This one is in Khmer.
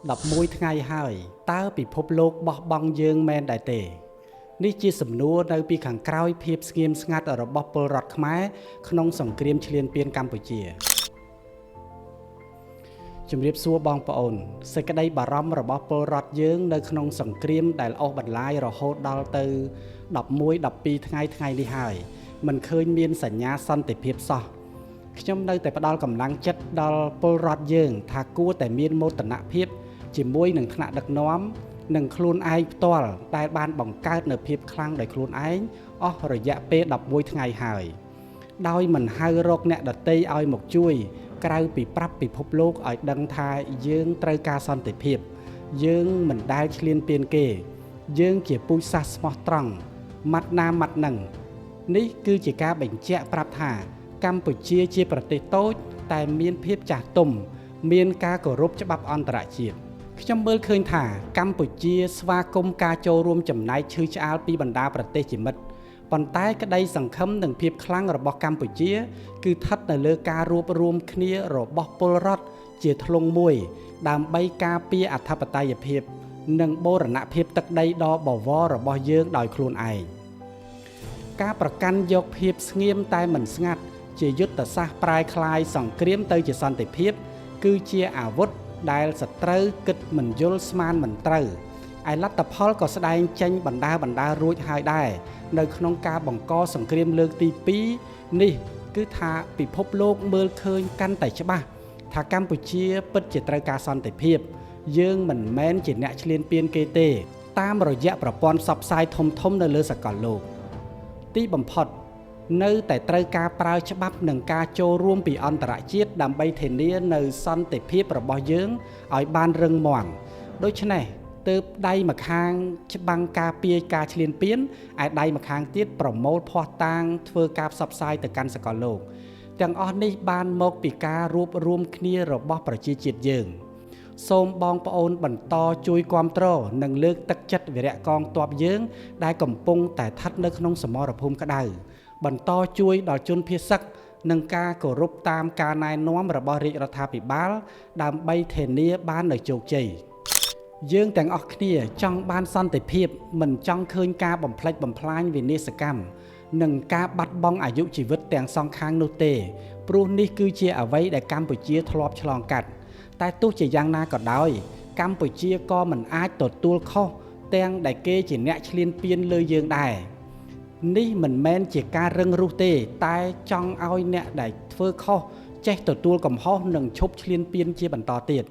11ថ្ងៃហើយតើពិភពលោកបោះបង់យើងមែនដែរទេនេះជាសំណួរនៅពីខាងក្រោយភាពស្ងៀមស្ងាត់របស់ពលរដ្ឋខ្មែរក្នុងសង្គ្រាមឈ្លានពានកម្ពុជាជំរាបសួរបងប្អូនសេចក្តីបារម្ភរបស់ពលរដ្ឋយើងនៅក្នុងសង្គ្រាមដែលអូសបន្លាយរហូតដល់ទៅ11-12ថ្ងៃនេះហើយមិនឃើញមានសញ្ញាសន្តិភាពសោះខ្ញុំនៅតែផ្ដល់កម្លាំងចិត្តដល់ពលរដ្ឋយើងថាគួរតែមានមោទនភាពជាមួយនឹងថ្នាក់ដឹកនាំនិងខ្លួនឯងផ្ទាល់ដែលបានបង្កើតនូវភាពខ្លាំងដោយខ្លួនឯងអស់រយៈពេល11ថ្ងៃហើយដោយមិនហៅរកអ្នកដទៃឲ្យមកជួយក្រៅពីប្រាប់ពិភពលោកឲ្យដឹងថាយើងត្រូវការសន្តិភាពយើងមិនដែលឈ្លានពានគេយើងជាពូជសាសន៍ស្មោះត្រង់ម៉ាត់ណាម៉ាត់នឹងនេះគឺជាការបញ្ជាក់ប្រាប់ថាកម្ពុជាជាប្រទេសតូចតែមានភាពចាស់ទុំមានការគោរពច្បាប់អន្តរជាតិខ្ញុំមើលឃើញថាកម្ពុជាស្វាគមន៍ការចូលរួមចំណែកឈឺឆ្អាលពីបណ្ដាប្រទេសជាមិត្តប៉ុន្តែក្តីសង្ឃឹមនិងភាពខ្លាំងរបស់កម្ពុជាគឺស្ថិតនៅលើការរួបរวมគ្នារបស់ពលរដ្ឋជាធ្លុងមួយដើម្បីការពារអធិបតេយ្យភាពនិងបូរណភាពទឹកដីដ៏បវររបស់យើងដោយខ្លួនឯងការប្រកាន់យកភាពស្ងៀមតែមិនស្ងាត់ជាយុទ្ធសាស្ត្រប្រែក្លាយសង្គ្រាមទៅជាសន្តិភាពគឺជាអាវុធដែលសត្រូវគិតមិនយល់ស្មានមិនត្រូវឯលទ្ធផលក៏ស្ដែងចេញបណ្ដារួចហើយដែរនៅក្នុងការបង្កសង្គ្រាមលើកទី2នេះគឺថាពិភពលោកមើលឃើញកាន់តែច្បាស់ថាកម្ពុជាពិតជាត្រូវការសន្តិភាពយើងមិនមែនជាអ្នកឈ្លានពានគេទេតាមរយៈប្រព័ន្ធផ្សព្វផ្សាយធំនៅលើសកលលោកទីបំផុតនៅតែត្រូវការប្រើច្បាប់និងការចូលរួមពីអន្តរជាតិដើម្បីធានានៅសន្តិភាពរបស់យើងឲ្យបានរឹងមាំដូច្នេះទើបដៃម្ខាងច្បាំងការពារការឈ្លានពានឯដៃម្ខាងទៀតប្រមូលភ័ស្តុតាងធ្វើការផ្សព្វផ្សាយទៅកាន់សកលលោកទាំងអស់នេះបានមកពីការរួបរวมគ្នារបស់ប្រជាជាតិយើងសូមបងប្អូនបន្តជួយគាំទ្រនិងលើកទឹកចិត្តវីរៈកងទ័ពយើងដែលកំពុងតែស្ថិតនៅក្នុងសមរភូមិក្តៅបន្តជួយដល់ជនភៀសសឹកនិងការគោរពតាមការណែនាំរបស់រាជរដ្ឋាភិបាលដើម្បីធានាបាននូវជោគជ័យយើងទាំងអស់គ្នាចង់បានសន្តិភាពមិនចង់ឃើញការបំផ្លិចបំផ្លាញវិនាសកម្មនិងការបាត់បង់អាយុជីវិតទាំងសងខាងនោះទេព្រោះនេះគឺជាអ្វីដែលកម្ពុជាធ្លាប់ឆ្លងកាត់តែទោះជាយ៉ាងណាក៏ដោយកម្ពុជាក៏មិនអាចទទួលខុសទាំងដែលគេជាអ្នកឈ្លានពានលើយើងដែរនេះមិនមែនជាការរឹងរូសទេតែចង់ឲ្យអ្នកដែលធ្វើខុសចេះទទួលកំហុសនិងឈប់ឈ្លានពានជាបន្តទៀត